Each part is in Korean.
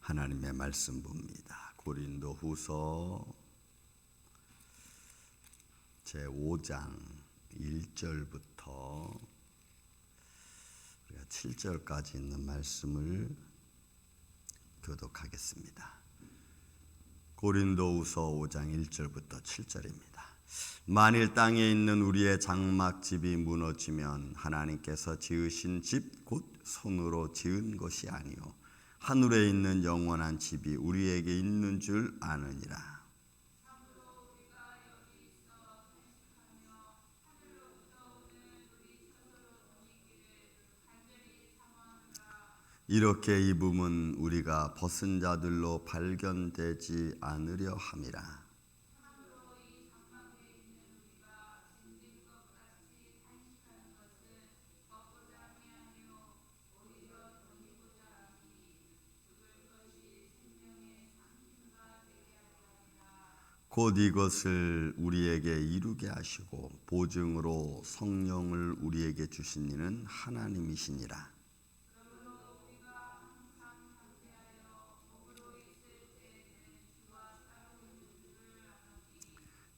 하나님의 말씀 봅니다. 고린도후서 제5장 1절부터 7절까지 있는 말씀을 교독하겠습니다. 고린도후서 5장 1절부터 7절입니다. 만일 땅에 있는 우리의 장막집이 무너지면 하나님께서 지으신 집 곧 손으로 지은 것이 아니요 하늘에 있는 영원한 집이 우리에게 있는 줄 아느니라. 이렇게 입음은 우리가 벗은 자들로 발견되지 않으려 함이라. 곧 이것을 우리에게 이루게 하시고 보증으로 성령을 우리에게 주신 이는 하나님이시니라.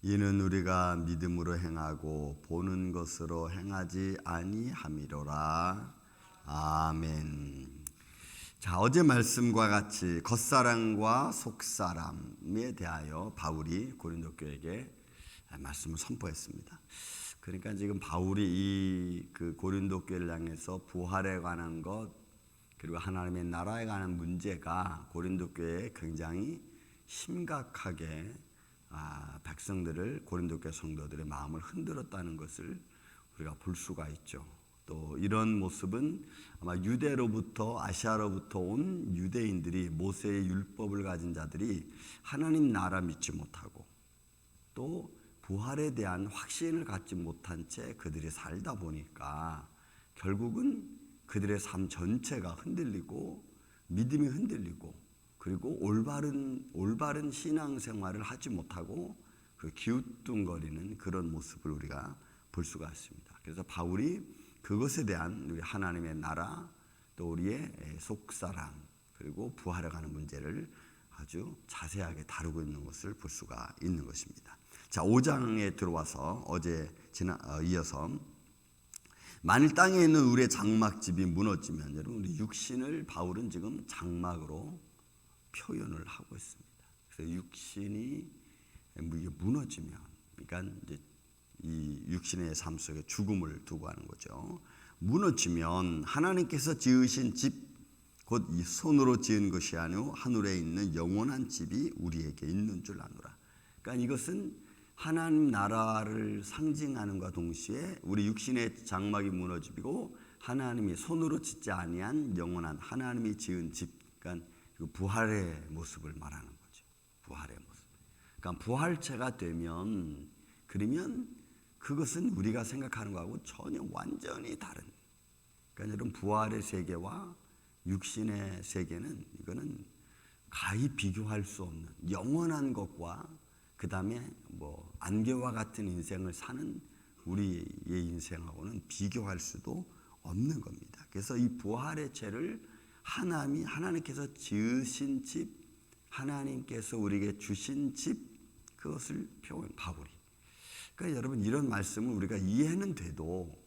이는 우리가 믿음으로 행하고 보는 것으로 행하지 아니함이로라. 아멘. 자, 어제 말씀과 같이 겉사람과 속사람에 대하여 바울이 고린도 교회에게 말씀을 선포했습니다. 그러니까 지금 바울이 이 고린도 교회를 향해서 부활에 관한 것 그리고 하나님의 나라에 관한 문제가 고린도 교회에 굉장히 심각하게 백성들을 고린도 교회 성도들의 마음을 흔들었다는 것을 우리가 볼 수가 있죠. 또 이런 모습은 아마 유대로부터 아시아로부터 온 유대인들이 모세의 율법을 가진 자들이 하나님 나라 믿지 못하고 또 부활에 대한 확신을 갖지 못한 채 그들이 살다 보니까 결국은 그들의 삶 전체가 흔들리고 믿음이 흔들리고 그리고 올바른 신앙생활을 하지 못하고 기우뚱거리는 그런 모습을 우리가 볼 수가 있습니다. 그래서 바울이 그것에 대한 우리 하나님의 나라 또 우리의 속사람 그리고 부활에 관한 문제를 아주 자세하게 다루고 있는 것을 볼 수가 있는 것입니다. 자, 5장에 들어와서 어제 이어서 만일 땅에 있는 우리의 장막집이 무너지면 여러분 우리 육신을 바울은 지금 장막으로 표현을 하고 있습니다. 그래서 육신이 무너지면 그러니까 이제 이 육신의 삶 속에 죽음을 두고 하는 거죠. 무너지면 하나님께서 지으신 집 곧 이 손으로 지은 것이 아니오 하늘에 있는 영원한 집이 우리에게 있는 줄 아노라. 그러니까 이것은 하나님 나라를 상징하는과 동시에 우리 육신의 장막이 무너지고 하나님이 손으로 짓지 아니한 영원한 하나님이 지은 집, 그러니까 부활의 모습을 말하는 거죠. 부활의 모습. 그러니까 부활체가 되면 그러면 그것은 우리가 생각하는 것하고 전혀 완전히 다른. 그러니까 여러분 부활의 세계와 육신의 세계는 이거는 가히 비교할 수 없는 영원한 것과 그 다음에 안개와 같은 인생을 사는 우리의 인생하고는 비교할 수도 없는 겁니다. 그래서 이 부활의 죄를 하나님께서 지으신 집, 하나님께서 우리에게 주신 집 그것을 표현 바울이. 그러니까 여러분 이런 말씀을 우리가 이해는 돼도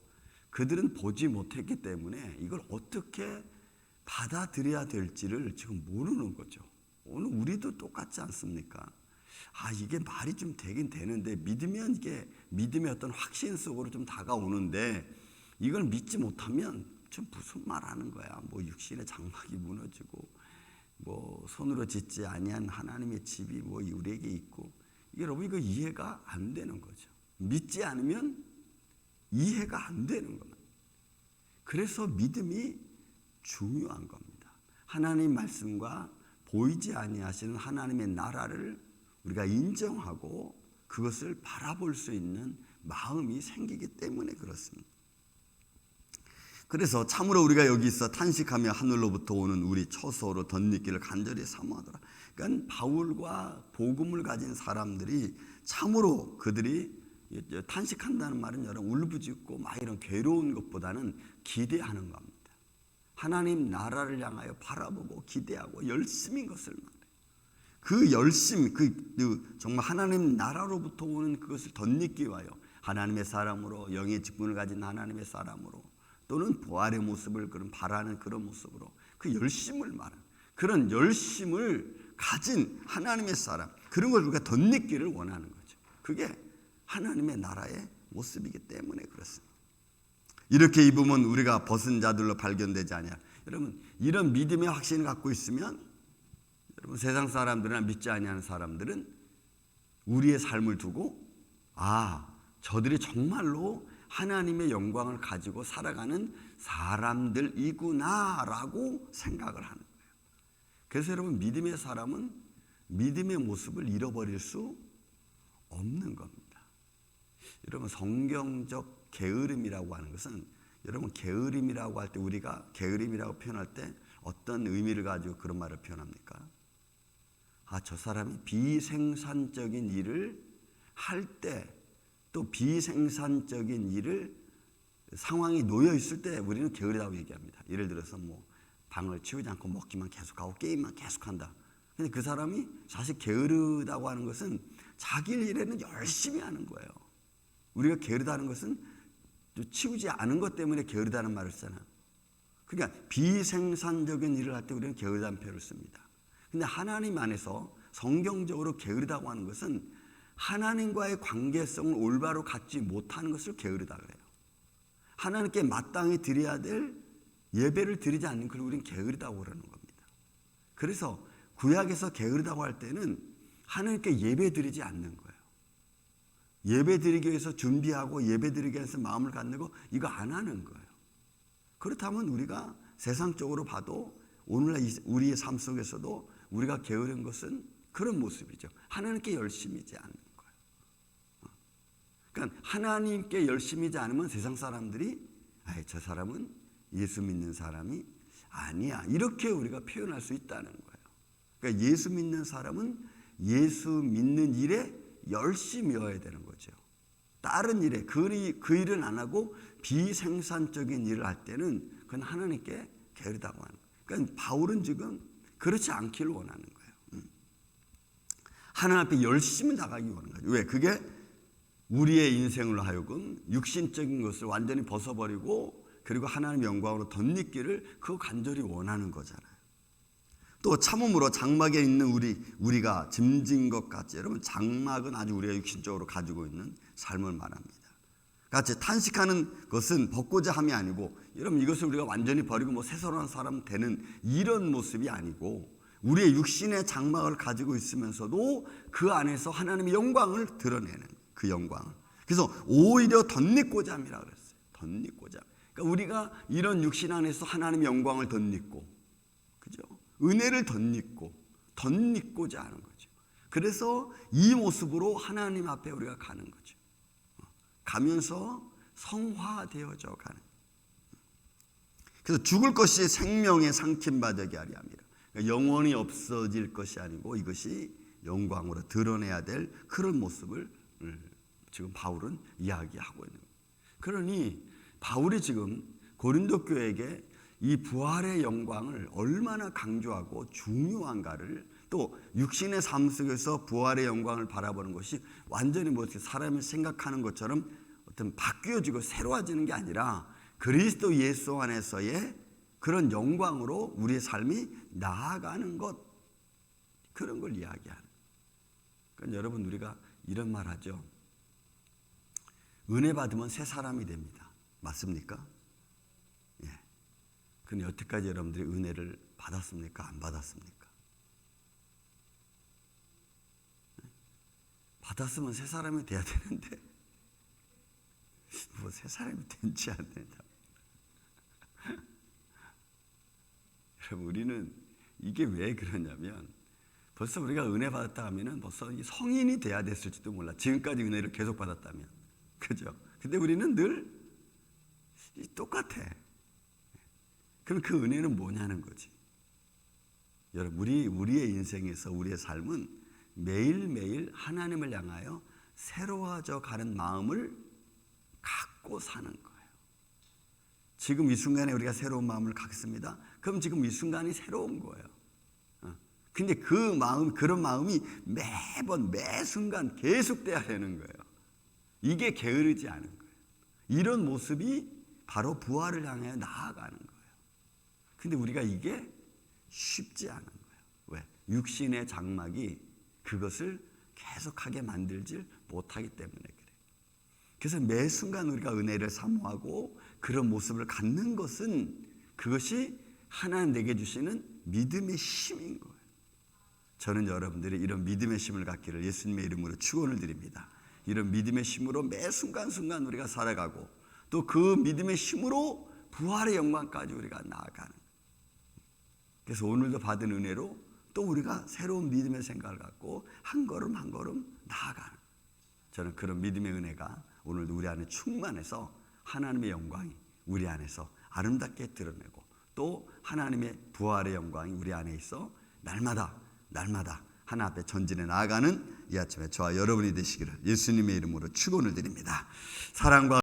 그들은 보지 못했기 때문에 이걸 어떻게 받아들여야 될지를 지금 모르는 거죠. 오늘 우리도 똑같지 않습니까? 이게 말이 좀 되긴 되는데 믿으면 이게 믿음의 어떤 확신 속으로 좀 다가오는데 이걸 믿지 못하면 좀 무슨 말 하는 거야. 육신의 장막이 무너지고 손으로 짓지 아니한 하나님의 집이 우리에게 있고 이게 여러분 이거 이해가 안 되는 거죠. 믿지 않으면 이해가 안 되는 겁니다. 그래서 믿음이 중요한 겁니다. 하나님 말씀과 보이지 아니하시는 하나님의 나라를 우리가 인정하고 그것을 바라볼 수 있는 마음이 생기기 때문에 그렇습니다. 그래서 참으로 우리가 여기서 탄식하며 하늘로부터 오는 우리 처소로 덧입기를 간절히 사모하더라. 그러니까 바울과 복음을 가진 사람들이 참으로 그들이 탄식한다는 말은 여러분 울부짖고 이런 괴로운 것보다는 기대하는 겁니다. 하나님 나라를 향하여 바라보고 기대하고 열심인 것을 말해요. 그 열심, 정말 하나님 나라로부터 오는 그것을 덧입기 위하여 하나님의 사람으로, 영의 직분을 가진 하나님의 사람으로, 또는 부활의 모습을 바라는 그런 모습으로 그 열심을 말하는, 그런 열심을 가진 하나님의 사람, 그런 걸 우리가 덧입기를 원하는 거죠. 그게 하나님의 나라의 모습이기 때문에 그렇습니다. 이렇게 입으면 우리가 벗은 자들로 발견되지 않냐. 여러분, 이런 믿음의 확신을 갖고 있으면, 여러분, 세상 사람들이나 믿지 아니하는 사람들은 우리의 삶을 두고 저들이 정말로 하나님의 영광을 가지고 살아가는 사람들이구나라고 생각을 하는 거예요. 그래서 여러분, 믿음의 사람은 믿음의 모습을 잃어버릴 수 없는 겁니다. 여러분, 성경적 게으름이라고 하는 것은, 여러분, 게으름이라고 할 때, 우리가 게으름이라고 표현할 때 어떤 의미를 가지고 그런 말을 표현합니까? 저 사람이 비생산적인 일을 할 때, 또 비생산적인 일을 상황이 놓여 있을 때 우리는 게으르다고 얘기합니다. 예를 들어서 방을 치우지 않고 먹기만 계속하고 게임만 계속한다. 근데 그 사람이 사실 게으르다고 하는 것은 자기 일에는 열심히 하는 거예요. 우리가 게으르다는 것은 치우지 않은 것 때문에 게으르다는 말을 쓰잖아요. 그러니까 비생산적인 일을 할 때 우리는 게으르다는 표현을 씁니다. 근데 하나님 안에서 성경적으로 게으르다고 하는 것은 하나님과의 관계성을 올바로 갖지 못하는 것을 게으르다 그래요. 하나님께 마땅히 드려야 될 예배를 드리지 않는 걸 우리는 게으르다고 그러는 겁니다. 그래서 구약에서 게으르다고 할 때는 하나님께 예배 드리지 않는 거예요. 예배 드리기 위해서 준비하고 예배 드리기 위해서 마음을 갖고 이거 안 하는 거예요. 그렇다면 우리가 세상적으로 봐도 오늘날 우리의 삶 속에서도 우리가 게으른 것은 그런 모습이죠. 하나님께 열심이지 않는 거예요. 그러니까 하나님께 열심이지 않으면 세상 사람들이 저 사람은 예수 믿는 사람이 아니야, 이렇게 우리가 표현할 수 있다는 거예요. 그러니까 예수 믿는 사람은 예수 믿는 일에 열심이어야 되는 거죠. 다른 일에 그 일은 안 하고 비생산적인 일을 할 때는 그건 하나님께 게으르다고 하는 거예요. 그러니까 바울은 지금 그렇지 않기를 원하는 거예요. 하나님 앞에 열심히 나가기 원하는 거죠. 왜? 그게 우리의 인생으로 하여금 육신적인 것을 완전히 벗어버리고 그리고 하나님의 영광으로 덧입기를 그거 간절히 원하는 거잖아요. 또 참음으로 장막에 있는 우리가 짐진 것 같이, 여러분, 장막은 아주 우리가 육신적으로 가지고 있는 삶을 말합니다. 같이 탄식하는 것은 벗고자 함이 아니고, 여러분, 이것을 우리가 완전히 버리고 새로운 사람 되는 이런 모습이 아니고, 우리의 육신의 장막을 가지고 있으면서도 그 안에서 하나님의 영광을 드러내는 그 영광을. 그래서 오히려 덧입고자 함이라 그랬어요. 덧입고자. 그러니까 우리가 이런 육신 안에서 하나님의 영광을 덧입고, 그죠? 은혜를 덧입고자 하는 거죠. 그래서 이 모습으로 하나님 앞에 우리가 가는 거죠. 가면서 성화되어져 가는. 그래서 죽을 것이 생명에 상침받게 하려 합니다. 그러니까 영원히 없어질 것이 아니고 이것이 영광으로 드러내야 될 그런 모습을 지금 바울은 이야기하고 있는 거예요. 그러니 바울이 지금 고린도 교회에게 이 부활의 영광을 얼마나 강조하고 중요한가를, 또 육신의 삶 속에서 부활의 영광을 바라보는 것이 완전히 사람이 생각하는 것처럼 어떤 바뀌어지고 새로워지는 게 아니라 그리스도 예수 안에서의 그런 영광으로 우리의 삶이 나아가는 것, 그런 걸 이야기하는. 그러니까 여러분, 우리가 이런 말 하죠. 은혜 받으면 새 사람이 됩니다. 맞습니까? 예. 근데 여태까지 여러분들이 은혜를 받았습니까? 안 받았습니까? 받았으면 새 사람이 돼야 되는데 새 사람이 된지 안 된다. 여러분, 우리는 이게 왜 그러냐면, 벌써 우리가 은혜 받았다 하면은 벌써 성인이 돼야 됐을지도 몰라. 지금까지 은혜를 계속 받았다면. 그죠? 근데 우리는 늘 똑같아. 그럼 그 은혜는 뭐냐는 거지. 여러분, 우리의 인생에서 우리의 삶은 매일매일 하나님을 향하여 새로워져 가는 마음을 갖고 사는 거예요. 지금 이 순간에 우리가 새로운 마음을 갖습니다. 그럼 지금 이 순간이 새로운 거예요. 근데 그 마음, 그런 마음이 매번 매 순간 계속돼야 되는 거예요. 이게 게으르지 않은 거예요. 이런 모습이 바로 부활을 향해 나아가는 거예요. 근데 우리가 이게 쉽지 않은 거예요. 왜? 육신의 장막이 그것을 계속하게 만들질 못하기 때문에 그래요. 그래서 매 순간 우리가 은혜를 사모하고 그런 모습을 갖는 것은 그것이 하나님 내게 주시는 믿음의 힘인 거예요. 저는 여러분들이 이런 믿음의 힘을 갖기를 예수님의 이름으로 축원을 드립니다. 이런 믿음의 힘으로 매 순간순간 우리가 살아가고 또 그 믿음의 힘으로 부활의 영광까지 우리가 나아가는. 그래서 오늘도 받은 은혜로 또 우리가 새로운 믿음의 생각을 갖고 한 걸음 한 걸음 나아가는. 저는 그런 믿음의 은혜가 오늘도 우리 안에 충만해서 하나님의 영광이 우리 안에서 아름답게 드러내고 또 하나님의 부활의 영광이 우리 안에 있어 날마다 하나 앞에 전진해 나아가는 이 아침에 저와 여러분이 되시기를 예수님의 이름으로 축원을 드립니다. 사랑과